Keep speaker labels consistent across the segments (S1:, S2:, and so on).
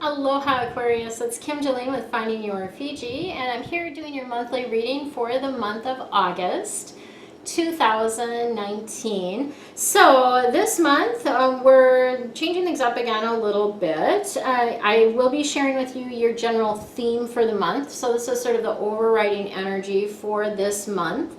S1: Aloha Aquarius, it's Kim Jolene with Finding Your Fiji, and I'm here doing your monthly reading for the month of August 2019. So this month we're changing things up again a little bit. I will be sharing with you your general theme for the month. So this is sort of the overriding energy for this month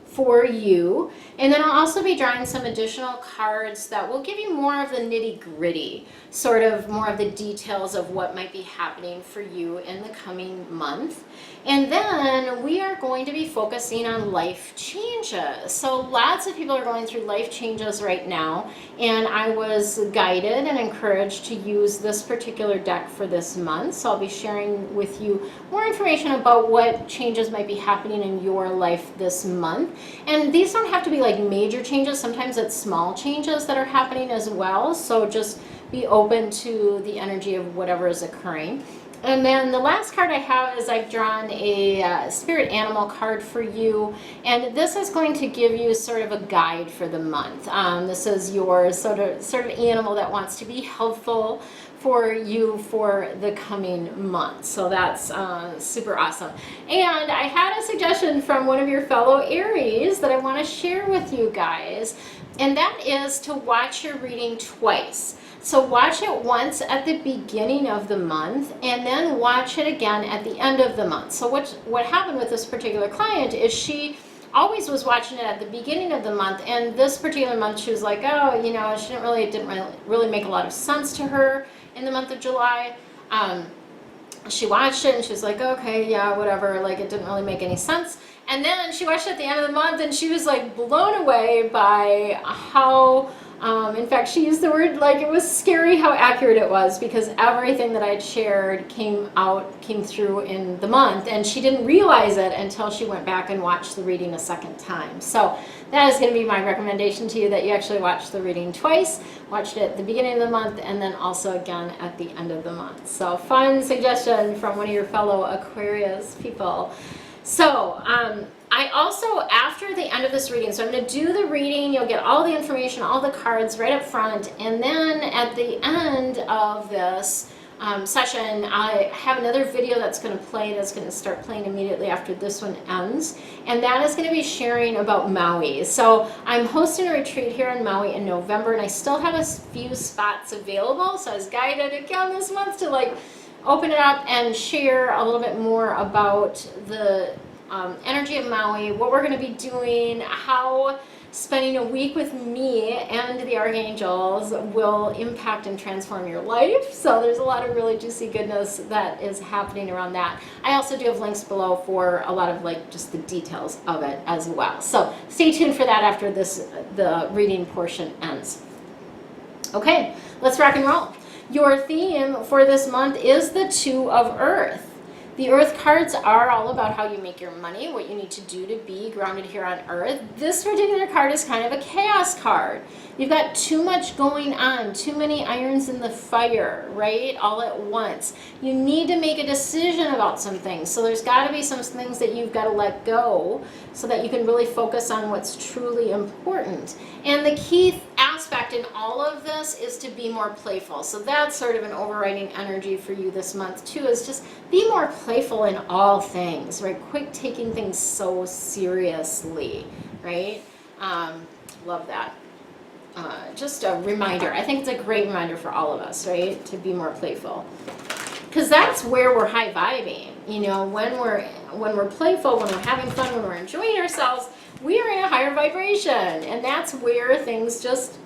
S1: for you, and then I'll also be drawing some additional cards that will give you more of the nitty-gritty, sort of more of the details of what might be happening for you in the coming month. And then we are going to be focusing on life changes. So lots of people are going through life changes right now, and I was guided and encouraged to use this particular deck for this month. So I'll be sharing with you more information about what changes might be happening in your life this month. And these don't have to be like major changes. Sometimes it's small changes that are happening as well. So just be open to the energy of whatever is occurring. And then the last card I have is I've drawn a spirit animal card for you, and this is going to give you sort of a guide for the month. This is your sort of animal that wants to be helpful for you for the coming month. So that's super awesome. And I had a suggestion from one of your fellow Aries that I want to share with you guys, and that is to watch your reading twice. So watch it once at the beginning of the month, and then watch it again at the end of the month. So what happened with this particular client is she always was watching it at the beginning of the month, and this particular month she was like, oh, you know, it didn't really make a lot of sense to her in the month of July. She watched it and she was like, okay, yeah, whatever, like it didn't really make any sense. And then she watched it at the end of the month and she was like blown away by how in fact, she used the word like it was scary how accurate it was, because everything that I'd shared came through in the month, and she didn't realize it until she went back and watched the reading a second time. So that is going to be my recommendation to you, that you actually watch the reading twice. Watched it at the beginning of the month and then also again at the end of the month. So fun suggestion from one of your fellow Aquarius people. So I also, after the end of this reading, so I'm going to do the reading, you'll get all the information, all the cards right up front, and then at the end of this session, I have another video that's going to play, that's going to start playing immediately after this one ends, and that is going to be sharing about Maui. So I'm hosting a retreat here in Maui in November, and I still have a few spots available, so I was guided again this month to like open it up and share a little bit more about the energy of Maui, what we're going to be doing, how spending a week with me and the archangels will impact and transform your life. So there's a lot of really juicy goodness that is happening around that. I also do have links below for a lot of like just the details of it as well. So stay tuned for that after the reading portion ends. Okay, let's rock and roll. Your theme for this month is the Two of Earth. The Earth cards are all about how you make your money, what you need to do to be grounded here on Earth. This particular card is kind of a chaos card. You've got too much going on, too many irons in the fire, right? All at once. You need to make a decision about some things. So there's got to be some things that you've got to let go so that you can really focus on what's truly important. And the key aspect in all of this is to be more playful. So that's sort of an overriding energy for you this month too, is just be more playful in all things, right? Quit taking things so seriously, right? Love that. Just a reminder. I think it's a great reminder for all of us, right? To be more playful. Because that's where we're high vibing. You know, when we're playful, when we're having fun, when we're enjoying ourselves, we are in a higher vibration. And that's where things just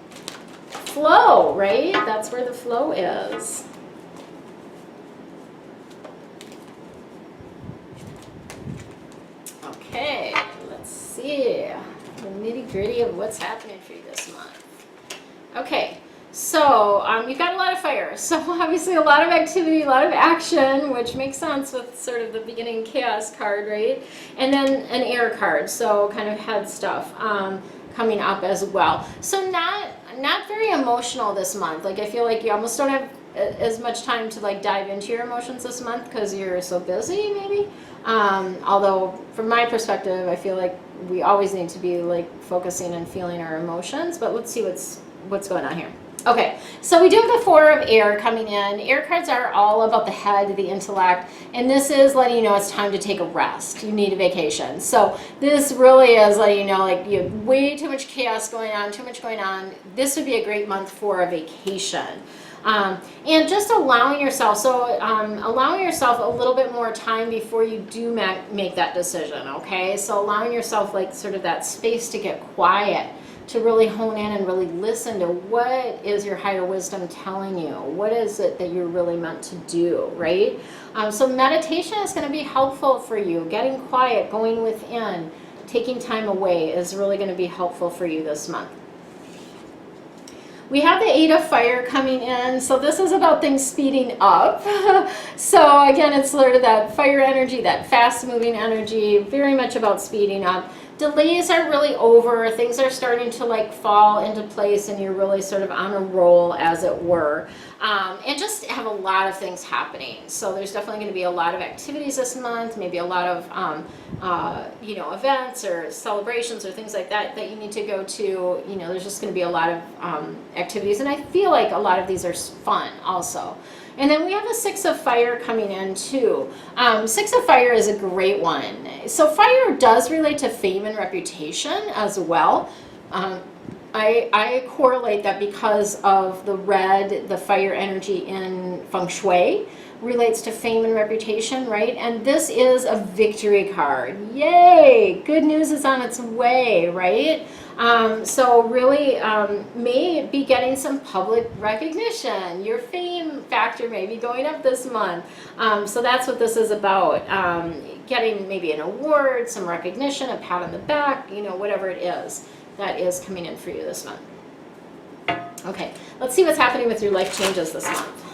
S1: flow, right? That's where the flow is. Okay, let's see the nitty-gritty of what's happening for you this month. Okay, so you've got a lot of fire, so obviously a lot of activity, a lot of action, which makes sense with sort of the beginning chaos card, right? And then an air card, so kind of head stuff coming up as well. So not very emotional this month. Like I feel like you almost don't have as much time to like dive into your emotions this month because you're so busy, maybe. Although from my perspective, I feel like we always need to be like focusing and feeling our emotions, but let's see what's going on here. Okay, so we do have the Four of Air coming in. Air cards are all about the head, the intellect, and this is letting you know it's time to take a rest. You need a vacation. So this really is letting you know, like, you have way too much chaos going on, too much going on. This would be a great month for a vacation. And just allowing yourself, allowing yourself a little bit more time before you do make that decision, okay? So allowing yourself, like, sort of that space to get quiet, to really hone in and really listen to what is your higher wisdom telling you. What is it that you're really meant to do, right? So meditation is going to be helpful for you. Getting quiet, going within, taking time away is really going to be helpful for you this month. We have the Eight of Fire coming in, so this is about things speeding up. So again, it's sort of that fire energy, that fast-moving energy, very much about speeding up. Delays are really over. Things are starting to, like, fall into place, and you're really sort of on a roll, as it were. And just have a lot of things happening. So there's definitely going to be a lot of activities this month, maybe a lot of events or celebrations or things like that that you need to go to. There's just going to be a lot of activities, and I feel like a lot of these are fun also. And then we have the Six of Fire coming in too. Six of Fire is a great one. So fire does relate to fame and reputation as well. I correlate that because of the red, the fire energy in Feng Shui relates to fame and reputation, right? And this is a victory card. Yay! Good news is on its way, right? So really may be getting some public recognition. Your fame factor may be going up this month. So that's what this is about. Getting maybe an award, some recognition, a pat on the back, whatever it is that is coming in for you this month. Okay, let's see what's happening with your life changes this month.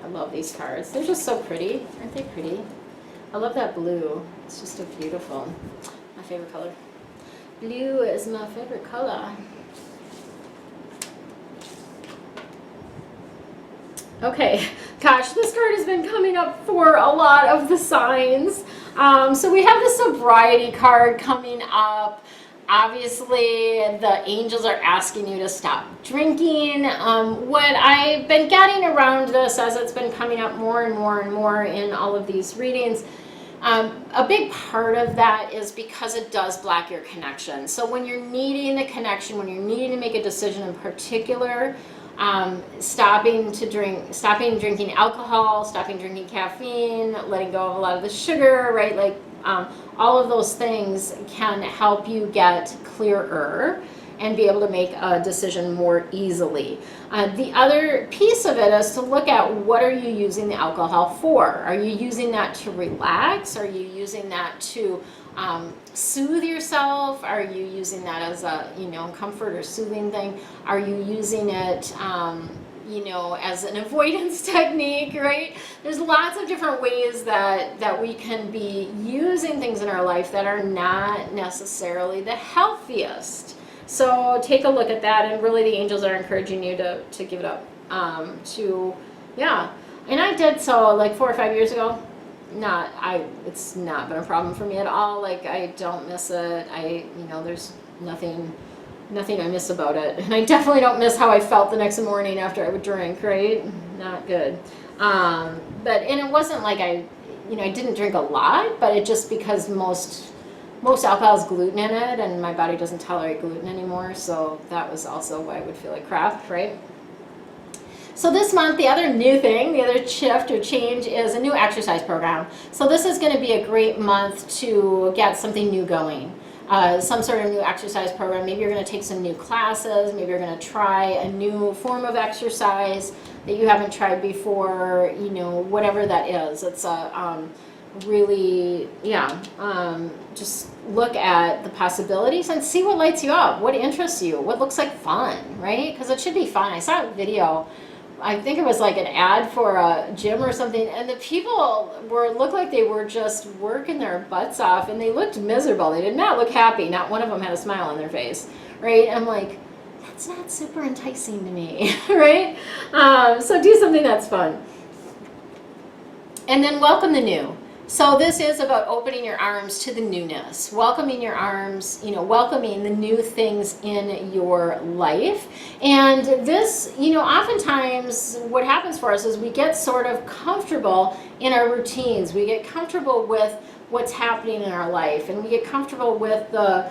S1: I love these cards. They're just so pretty. Aren't they pretty? I love that blue. It's just so beautiful. My favorite color. Blue is my favorite color. Okay, gosh, this card has been coming up for a lot of the signs. So we have the Sobriety card coming up. Obviously, the angels are asking you to stop drinking. What I've been getting around this as it's been coming up more and more and more in all of these readings, a big part of that is because it does block your connection. So when you're needing the connection, when you're needing to make a decision in particular, stopping drinking alcohol, stopping drinking caffeine, letting go of a lot of the sugar, right? Like all of those things can help you get clearer and be able to make a decision more easily. The other piece of it is to look at what are you using the alcohol for? Are you using that to relax? Are you using that to soothe yourself? Are you using that as a comfort or soothing thing? Are you using it as an avoidance technique, right? There's lots of different ways that we can be using things in our life that are not necessarily the healthiest. So take a look at that, and really the angels are encouraging you to give it up. And I did so like 4 or 5 years ago. It's not been a problem for me at all. Like, I don't miss it. There's nothing I miss about it. And I definitely don't miss how I felt the next morning after I would drink, right? Not good. But it wasn't like I didn't drink a lot, but it just because most alcohol has gluten in it, and my body doesn't tolerate gluten anymore, so that was also why I would feel like crap, right? So this month, the other new thing, the other shift or change is a new exercise program. So this is going to be a great month to get something new going. Some sort of new exercise program. Maybe you're going to take some new classes. Maybe you're going to try a new form of exercise that you haven't tried before, whatever that is. It's a really, just look at the possibilities and see what lights you up, what interests you, what looks like fun, right? Because it should be fun. I saw a video, I think it was like an ad for a gym or something, and the people looked like they were just working their butts off, and they looked miserable. They did not look happy. Not one of them had a smile on their face, right? I'm like, that's not super enticing to me, right? So do something that's fun. And then welcome the new. So this is about opening your arms to the newness, welcoming your arms, welcoming the new things in your life. And this, oftentimes what happens for us is we get sort of comfortable in our routines. We get comfortable with what's happening in our life, and we get comfortable with the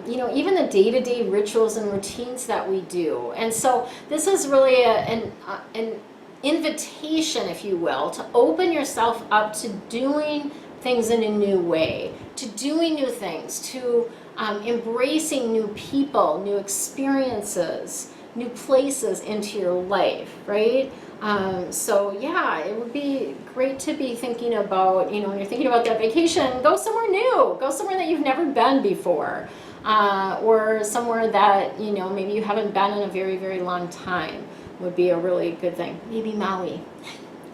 S1: even the day-to-day rituals and routines that we do. And so this is really an invitation, if you will, to open yourself up to doing things in a new way, to doing new things, to embracing new people, new experiences, new places into your life, right? So yeah, it would be great to be thinking about, when you're thinking about that vacation, go somewhere new, go somewhere that you've never been before, or somewhere that, maybe you haven't been in a very, very long time. Would be a really good thing. Maybe Maui,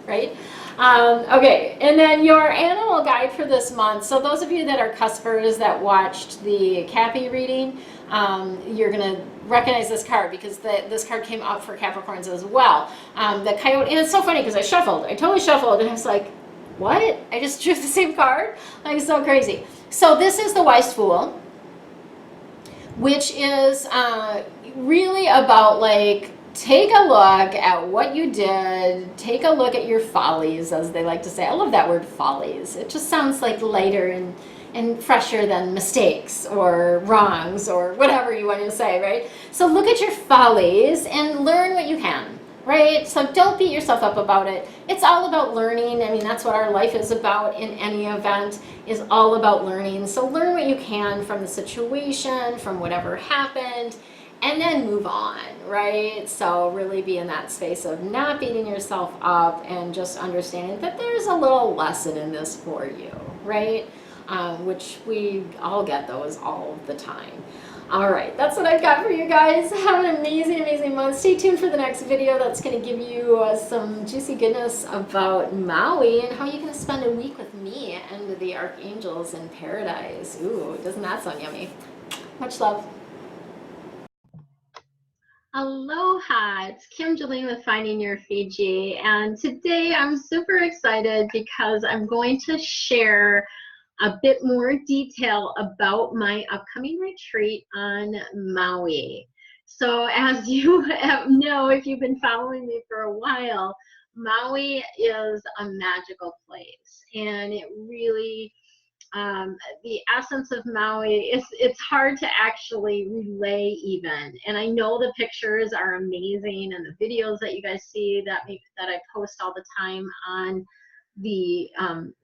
S1: right? Okay, and then your animal guide for this month. So those of you that are cuspers that watched the Cappy reading, you're going to recognize this card because this card came up for Capricorns as well. The coyote, and it's so funny because I totally shuffled, and I was like, what? I just drew the same card? Like, so crazy. So this is the Wise Fool, which is really about like, take a look at what you did, take a look at your follies, as they like to say. I love that word, follies. It just sounds like lighter and fresher than mistakes or wrongs or whatever you want to say, right? So look at your follies and learn what you can, right? So don't beat yourself up about it. It's all about learning. I mean, that's what our life is about in any event, is all about learning. So learn what you can from the situation, from whatever happened, and then move on, right? So really be in that space of not beating yourself up and just understanding that there's a little lesson in this for you, right? Which we all get those all the time. All right, that's what I've got for you guys. Have an amazing, amazing month. Stay tuned for the next video that's going to give you some juicy goodness about Maui and how you can spend a week with me and with the archangels in paradise. Ooh, doesn't that sound yummy? Much love. Aloha, it's Kim Jolene with Finding Your Fiji, and today I'm super excited because I'm going to share a bit more detail about my upcoming retreat on Maui. So as you know, if you've been following me for a while, Maui is a magical place, and it really the essence of Maui, it's hard to actually relay even. And I know the pictures are amazing, and the videos that you guys see that I post all the time on the on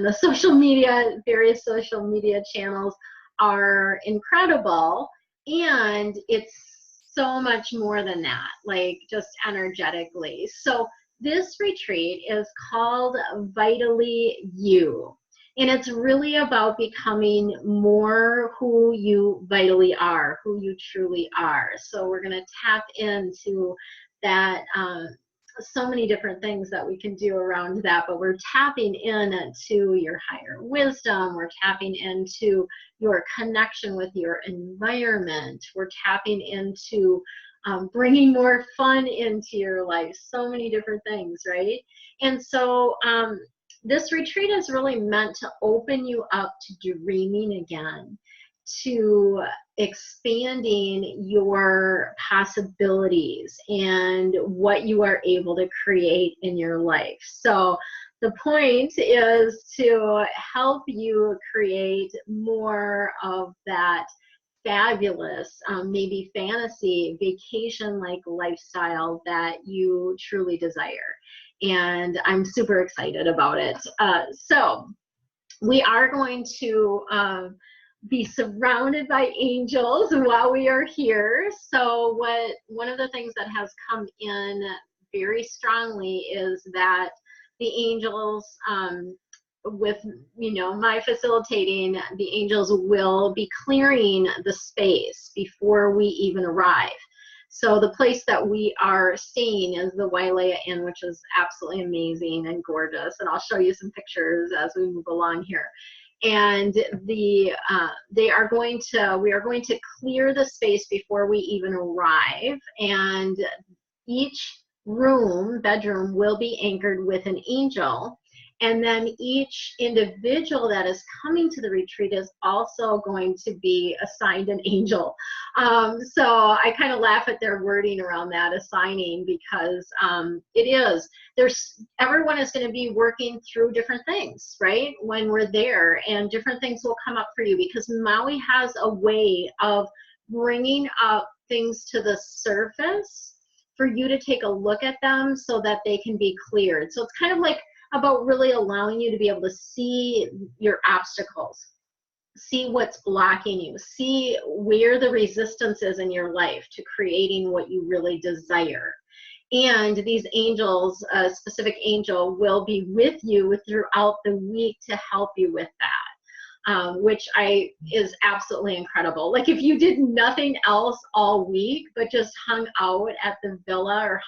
S1: the social media, various social media channels are incredible. And it's so much more than that, like just energetically. So this retreat is called Vitally You. And it's really about becoming more who you vitally are, who you truly are. So we're going to tap into that, so many different things that we can do around that, but we're tapping into your higher wisdom. We're tapping into your connection with your environment. We're tapping into bringing more fun into your life. So many different things, right? And so, this retreat is really meant to open you up to dreaming again, to expanding your possibilities and what you are able to create in your life. So the point is to help you create more of that fabulous, maybe fantasy vacation-like lifestyle that you truly desire. And I'm super excited about it. So we are going to be surrounded by angels while we are here. So one of the things that has come in very strongly is that the angels, with my facilitating, the angels will be clearing the space before we even arrive. So the place that we are staying is the Wailea Inn, which is absolutely amazing and gorgeous. And I'll show you some pictures as we move along here. And we are going to clear the space before we even arrive. And each bedroom will be anchored with an angel. And then each individual that is coming to the retreat is also going to be assigned an angel. So I kind of laugh at their wording around that, assigning, because everyone is going to be working through different things, right? When we're there, and different things will come up for you, because Maui has a way of bringing up things to the surface for you to take a look at them so that they can be cleared. So it's kind of like about really allowing you to be able to see your obstacles, see what's blocking you, see where the resistance is in your life to creating what you really desire. And these angels, a specific angel, will be with you throughout the week to help you with that, which is absolutely incredible. Like, if you did nothing else all week but just hung out at the villa, or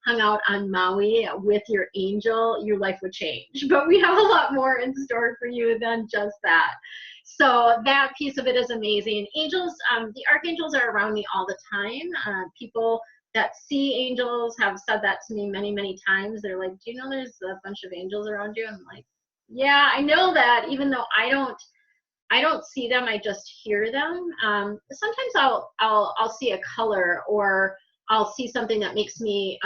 S1: hung out on Maui with your angel, your life would change. But we have a lot more in store for you than just that. So that piece of it is amazing. Angels, the archangels are around me all the time. People that see angels have said that to me many, many times. They're like, do you know there's a bunch of angels around you? I'm like, yeah, I know that, even though I don't see them, I just hear them. Sometimes I'll see a color, or I'll see something that makes me,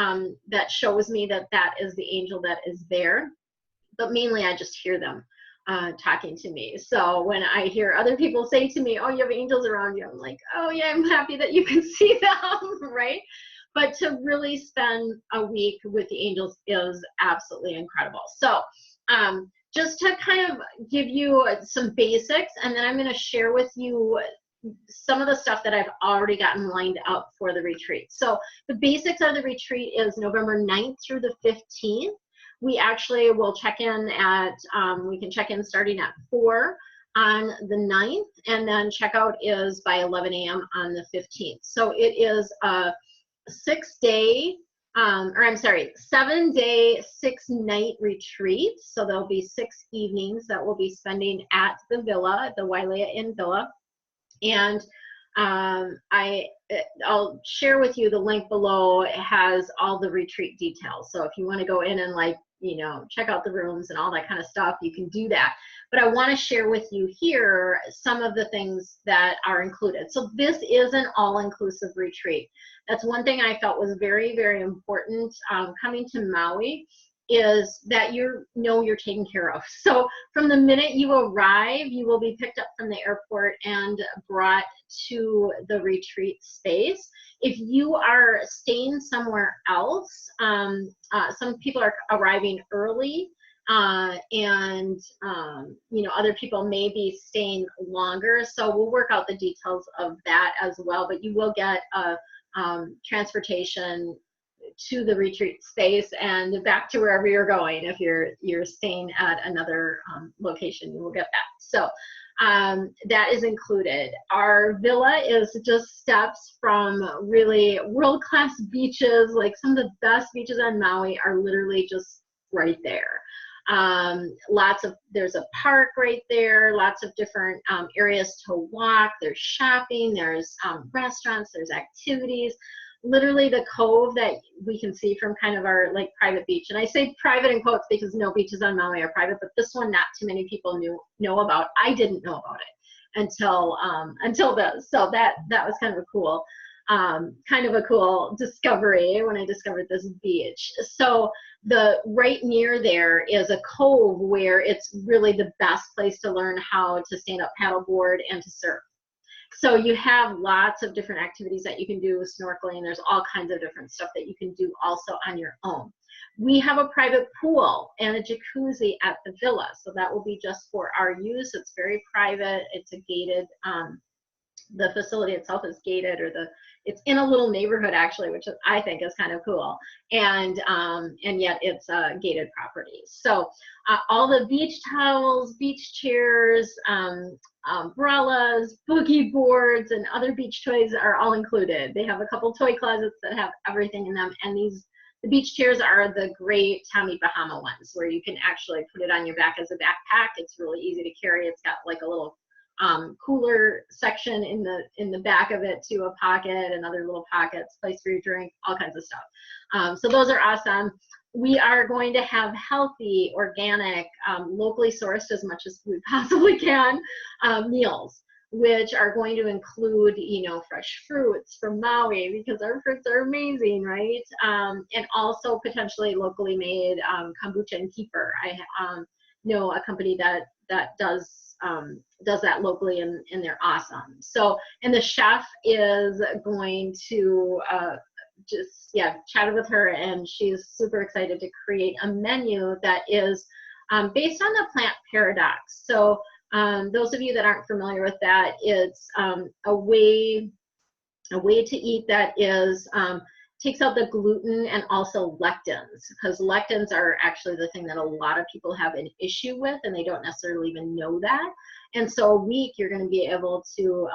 S1: that shows me that that is the angel that is there. But mainly I just hear them talking to me. So when I hear other people say to me, oh, you have angels around you, I'm like, oh yeah, I'm happy that you can see them, right? But to really spend a week with the angels is absolutely incredible. So just to kind of give you some basics, and then I'm going to share with you some of the stuff that I've already gotten lined up for the retreat. So the basics of the retreat is November 9th through the 15th. We actually will check in at, we can check in starting at 4 on the 9th, and then checkout is by 11 a.m. on the 15th. So it is a 7-day, 6-night retreat. So there'll be 6 evenings that we'll be spending at the villa, at the Wailea Inn Villa. And I'll share with you the link below. It has all the retreat details. So if you want to go in and check out the rooms and all that kind of stuff, you can do that. But I want to share with you here some of the things that are included. So this is an all-inclusive retreat. That's one thing I felt was very, very important coming to Maui, is that you're taken care of. So from the minute you arrive, you will be picked up from the airport and brought to the retreat space. If you are staying somewhere else, some people are arriving early, and other people may be staying longer. So we'll work out the details of that as well. But you will get transportation to the retreat space and back to wherever you're going. If you're staying at another location, you will get that. So that is included. Our villa is just steps from really world-class beaches. Like, some of the best beaches on Maui are literally just right there. There's a park right there, lots of different areas to walk. There's shopping, there's restaurants, there's activities. Literally the cove that we can see from kind of our private beach. And I say private in quotes because no beaches on Maui are private, but this one not too many people know about. I didn't know about it until this. So that was kind of a cool discovery when I discovered this beach. So right near there is a cove where it's really the best place to learn how to stand up paddleboard and to surf. So you have lots of different activities that you can do, snorkeling. There's all kinds of different stuff that you can do also on your own. We have a private pool and a jacuzzi at the villa. So that will be just for our use. It's very private. It's a gated, the facility itself is gated, it's in a little neighborhood actually, which I think is kind of cool. And yet it's a gated property. So all the beach towels, beach chairs, umbrellas, boogie boards, and other beach toys are all included. They have a couple toy closets that have everything in them. And the beach chairs are the great Tommy Bahama ones, where you can actually put it on your back as a backpack. It's really easy to carry. It's got like a little cooler section in the back of it, to a pocket and other little pockets, place for your drink, all kinds of stuff. So those are awesome. we are going to have healthy, organic, locally sourced as much as we possibly can meals, which are going to include, you know, fresh fruits from Maui, because our fruits are amazing, right? And also potentially locally made kombucha and kefir. I know a company that does that locally, and they're awesome. So, and the chef is going to just, yeah, chatted with her, and she's super excited to create a menu that is based on the plant paradox. So those of you that aren't familiar with that, it's a way to eat that is takes out the gluten and also lectins, because lectins are actually the thing that a lot of people have an issue with, and they don't necessarily even know that. And so a week you're going to be able to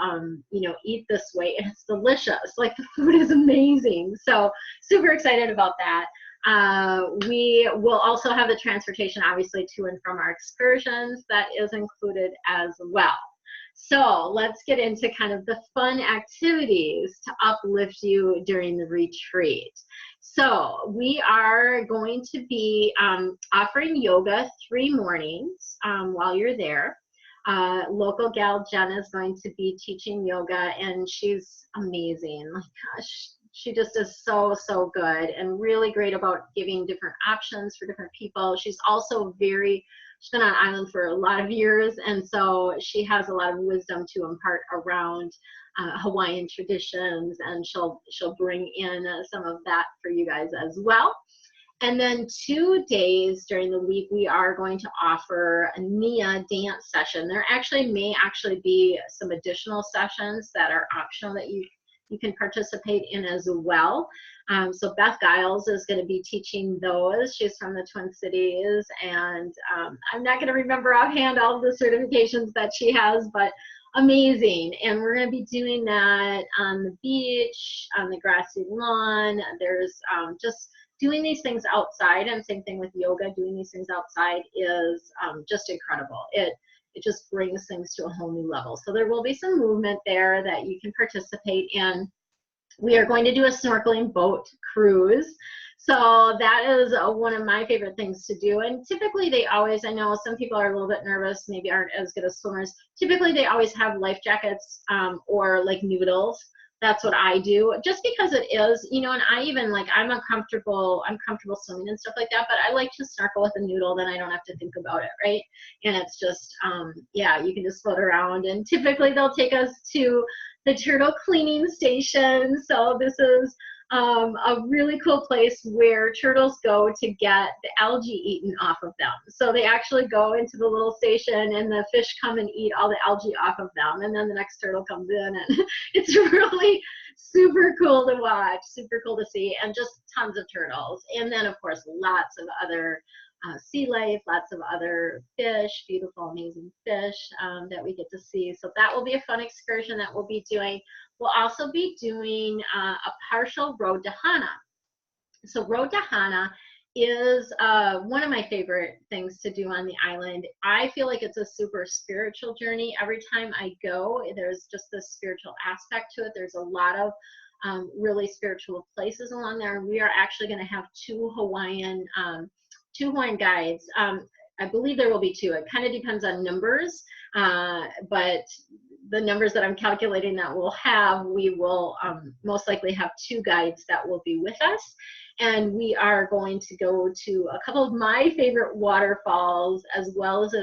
S1: you know, eat this way, and it's delicious. Like, the food is amazing. So super excited about that. We will also have the transportation, obviously, to and from our excursions. That is included as well. So let's get into kind of the fun activities to uplift you during the retreat. So we are going to be offering yoga 3 mornings while you're there. Local gal Jen is going to be teaching yoga, and she's amazing. Like, gosh, she just is so good, and really great about giving different options for different people. She's also she's been on island for a lot of years, and so she has a lot of wisdom to impart around Hawaiian traditions, and she'll bring in some of that for you guys as well. And then 2 days during the week, we are going to offer a Nia dance session. There may actually be some additional sessions that are optional that you can participate in as well. So Beth Giles is going to be teaching those. She's from the Twin Cities, and I'm not going to remember offhand all of the certifications that she has, but amazing. And we're going to be doing that on the beach, on the grassy lawn. There's just doing these things outside, and same thing with yoga. Doing these things outside is just incredible. It just brings things to a whole new level. So there will be some movement there that you can participate in. We are going to do a snorkeling boat cruise. So that is one of my favorite things to do. And typically they always, I know some people are a little bit nervous, maybe aren't as good as swimmers. Typically they always have life jackets or like noodles. That's what I do, just because it is, you know, and I even like, I'm comfortable swimming and stuff like that, but I like to snorkel with a noodle, then I don't have to think about it, right? And it's just, yeah, you can just float around, and typically they'll take us to the turtle cleaning station. So this is a really cool place where turtles go to get the algae eaten off of them. So they actually go into the little station, and the fish come and eat all the algae off of them, and then the next turtle comes in, and it's really super cool to watch, super cool to see, and just tons of turtles. And then of course lots of other sea life, lots of other fish, beautiful, amazing fish that we get to see. So that will be a fun excursion that we'll be doing. We'll also be doing a partial road to Hana. So road to Hana is one of my favorite things to do on the island. I feel like it's a super spiritual journey. Every time I go, there's just this spiritual aspect to it. There's a lot of really spiritual places along there. And we are actually going to have two Hawaiian guides. I believe there will be 2. It kind of depends on numbers, but the numbers that I'm calculating that we'll have, we will most likely have 2 guides that will be with us. And we are going to go to a couple of my favorite waterfalls, as well as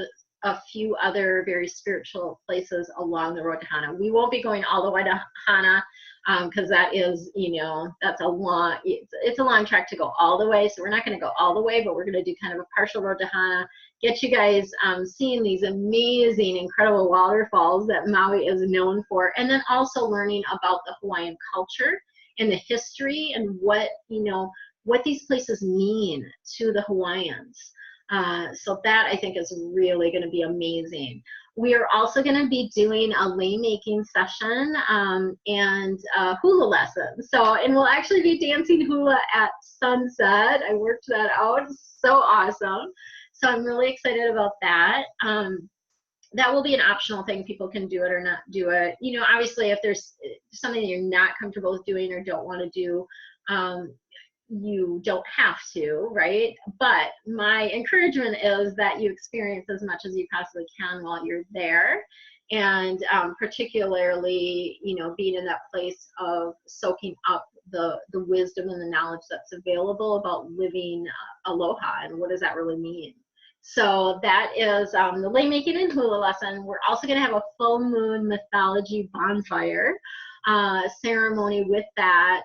S1: a few other very spiritual places along the road to Hana. We won't be going all the way to Hana, because that is, you know, that's a long, it's a long trek to go all the way. So we're not going to go all the way, but we're going to do kind of a partial road to Hana, get you guys seeing these amazing, incredible waterfalls that Maui is known for, and then also learning about the Hawaiian culture and the history and what, you know, what these places mean to the Hawaiians. So that I think is really going to be amazing. We are also going to be doing a lei making session and hula lesson. So, and we'll actually be dancing hula at sunset. I worked that out. So awesome. So I'm really excited about that. That will be an optional thing. People can do it or not do it. You know, obviously if there's something you're not comfortable with doing or don't want to do, you don't have to, right? But my encouragement is that you experience as much as you possibly can while you're there. And particularly, you know, being in that place of soaking up the wisdom and the knowledge that's available about living aloha, and what does that really mean. So that is the lei making and hula lesson. We're also going to have a full moon mythology bonfire ceremony with that.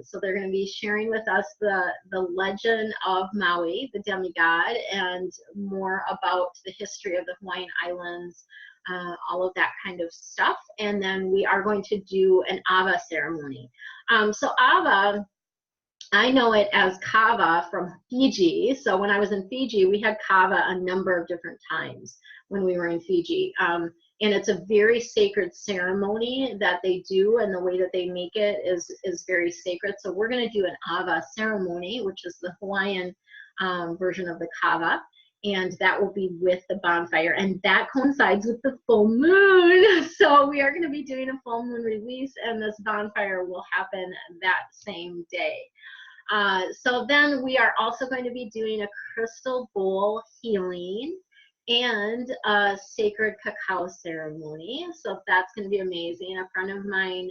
S1: So they're going to be sharing with us the legend of Maui, the demigod, and more about the history of the Hawaiian Islands, all of that kind of stuff. And then we are going to do an Ava ceremony. So Ava, I know it as kava from Fiji. So when I was in Fiji, we had kava a number of different times when we were in Fiji. And it's a very sacred ceremony that they do, and the way that they make it is very sacred. So we're going to do an Ava ceremony, which is the Hawaiian version of the kava, and that will be with the bonfire, and that coincides with the full moon. So we are going to be doing a full moon release, and this bonfire will happen that same day. So then we are also going to be doing a crystal bowl healing and a sacred cacao ceremony. So that's going to be amazing. A friend of mine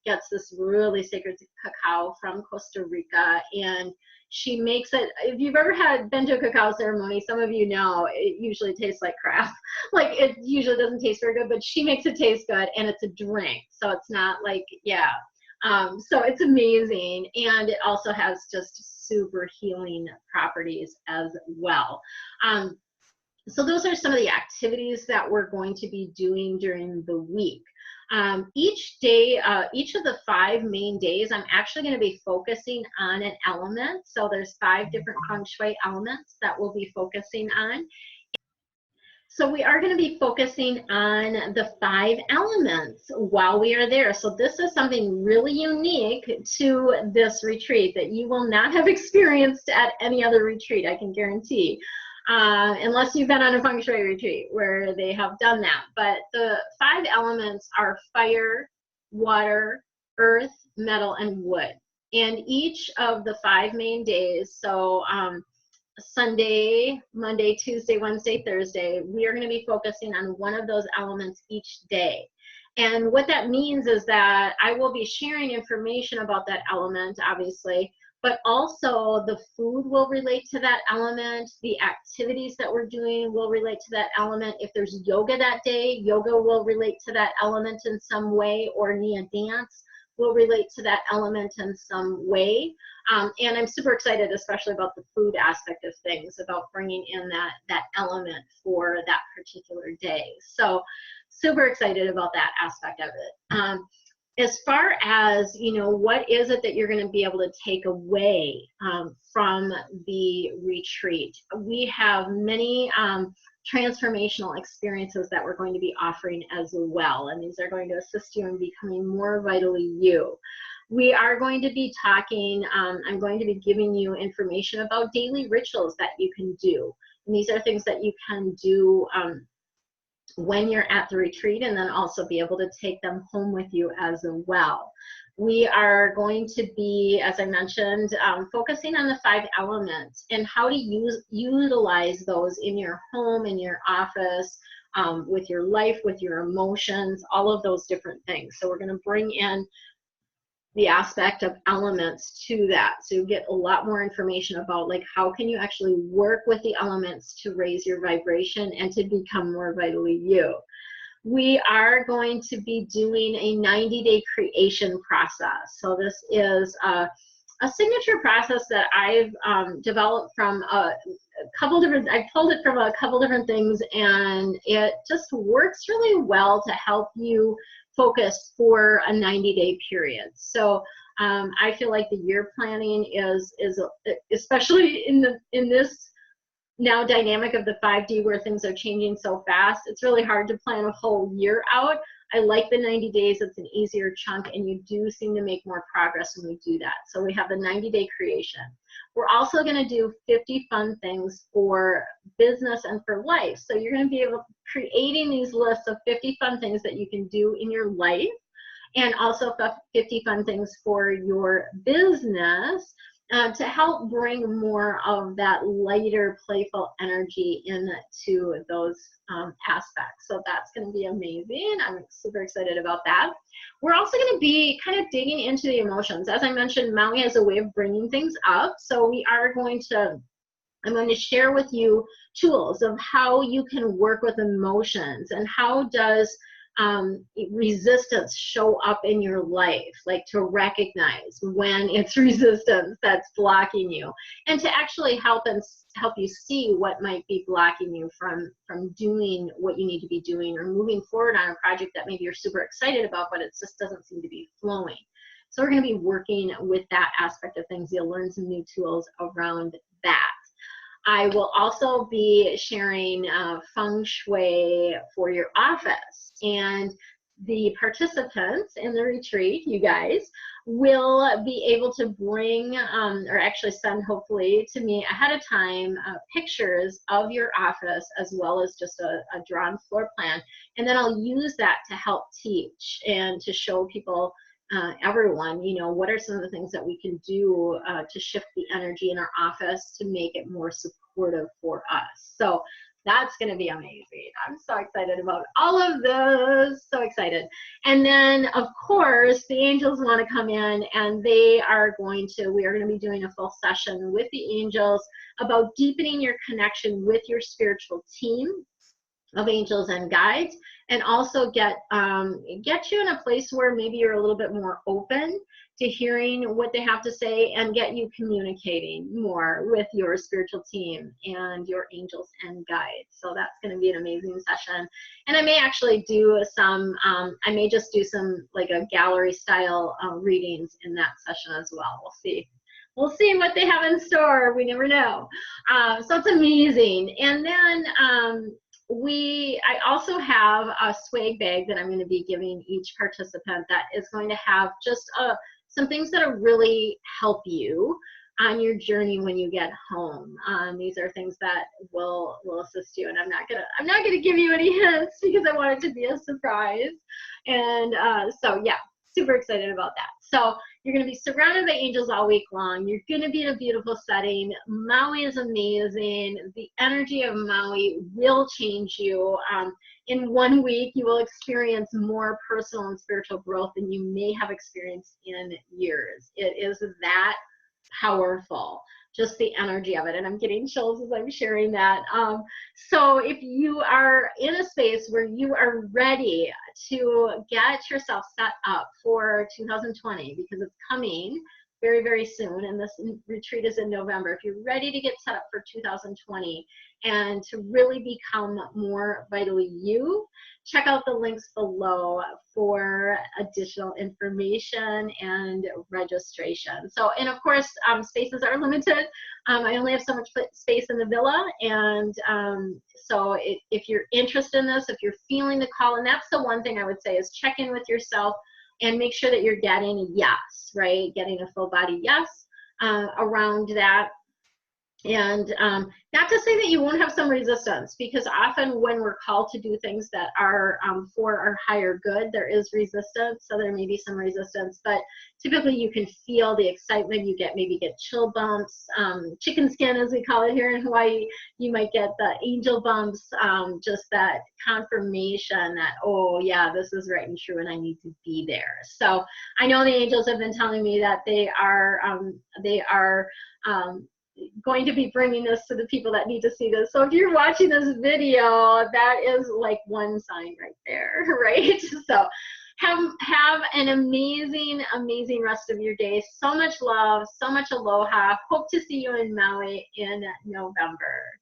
S1: gets this really sacred cacao from Costa Rica, and she makes it. If you've ever been to a cacao ceremony, some of you know it usually tastes like crap. Like, it usually doesn't taste very good, but she makes it taste good, and it's a drink, so it's not like, yeah. So it's amazing, and it also has just super healing properties as well. So those are some of the activities that we're going to be doing during the week. Each day, each of the 5 main days, I'm actually going to be focusing on an element. So there's 5 different feng shui elements that we'll be focusing on. So we are going to be focusing on the 5 elements while we are there. So this is something really unique to this retreat that you will not have experienced at any other retreat, I can guarantee. Unless you've been on a feng shui retreat where they have done that. But the 5 elements are fire, water, earth, metal, and wood. And each of the 5 main days, so Sunday, Monday, Tuesday, Wednesday, Thursday, we are going to be focusing on one of those elements each day. And what that means is that I will be sharing information about that element, obviously, but also the food will relate to that element. The activities that we're doing will relate to that element. If there's yoga that day, yoga will relate to that element in some way, or Nia dance will relate to that element in some way. And I'm super excited, especially about the food aspect of things, about bringing in that element for that particular day. So super excited about that aspect of it. As far as, you know, what is it that you're going to be able to take away from the retreat? We have many transformational experiences that we're going to be offering as well, and these are going to assist you in becoming more vitally you. We are going to be talking, I'm going to be giving you information about daily rituals that you can do. And these are things that you can do when you're at the retreat, and then also be able to take them home with you as well. We are going to be, as I mentioned, focusing on the 5 elements and how to utilize those in your home, in your office, with your life, with your emotions, all of those different things. So we're going to bring in the aspect of elements to that, so you get a lot more information about, like, how can you actually work with the elements to raise your vibration and to become more vitally you. We are going to be doing a 90-day creation process. So this is a signature process that I've developed from a couple different, I pulled it from a couple different things, and it just works really well to help you focus for a 90-day period. So I feel like the year planning is especially in this now dynamic of the 5D where things are changing so fast, it's really hard to plan a whole year out. I like the 90 days, it's an easier chunk, and you do seem to make more progress when we do that. So we have the 90-day creation. We're also going to do 50 fun things for business and for life. So you're going to be able to creating these lists of 50 fun things that you can do in your life and also 50 fun things for your business to help bring more of that lighter, playful energy into those aspects. So that's going to be amazing. I'm super excited about that. We're also going to be kind of digging into the emotions. As I mentioned, Maui has a way of bringing things up. So I'm going to share with you tools of how you can work with emotions and how does resistance show up in your life, like to recognize when it's resistance that's blocking you, and to actually help you see what might be blocking you from doing what you need to be doing or moving forward on a project that maybe you're super excited about, but it just doesn't seem to be flowing. So we're going to be working with that aspect of things. You'll learn some new tools around that. I will also be sharing feng shui for your office, and the participants in the retreat, you guys, will be able to bring or actually send, hopefully, to me ahead of time pictures of your office as well as just a drawn floor plan, and then I'll use that to help teach and to show people everyone, you know, what are some of the things that we can do to shift the energy in our office to make it more supportive for us. So that's going to be amazing. I'm so excited about all of this. So excited. And then, of course, the angels want to come in, and we are going to be doing a full session with the angels about deepening your connection with your spiritual team of angels and guides, and also get you in a place where maybe you're a little bit more open to hearing what they have to say, and get you communicating more with your spiritual team and your angels and guides. So that's going to be an amazing session. And I may actually do some, I may just do some like a gallery style readings in that session as well. We'll see. We'll see what they have in store. We never know. So it's amazing. And then I also have a swag bag that I'm going to be giving each participant that is going to have just some things that'll really help you on your journey when you get home. These are things that will assist you, and I'm not gonna give you any hints because I want it to be a surprise. And so yeah, super excited about that. So you're going to be surrounded by angels all week long. You're going to be in a beautiful setting. Maui is amazing. The energy of Maui will change you. In 1 week, you will experience more personal and spiritual growth than you may have experienced in years. It is that powerful, just the energy of it. And I'm getting chills as I'm sharing that. So if you are in a space where you are ready to get yourself set up for 2020, because it's coming very, very soon, and this retreat is in November. If you're ready to get set up for 2020 and to really become more vitally you, check out the links below for additional information and registration. So, and of course, spaces are limited. I only have so much space in the villa, and so if you're interested in this, if you're feeling the call, and that's the one thing I would say is check in with yourself and make sure that you're getting a yes, right? Getting a full body yes around that. And not to say that you won't have some resistance, because often when we're called to do things that are for our higher good, there is resistance. So there may be some resistance, but typically you can feel the excitement. You maybe get chill bumps, chicken skin as we call it here in Hawaii. You might get the angel bumps, just that confirmation that, oh yeah, this is right and true and I need to be there. So I know the angels have been telling me that they are going to be bringing this to the people that need to see this. So if you're watching this video, that is like one sign right there, right? So have an amazing, amazing rest of your day. So much love, so much aloha. Hope to see you in Maui in November.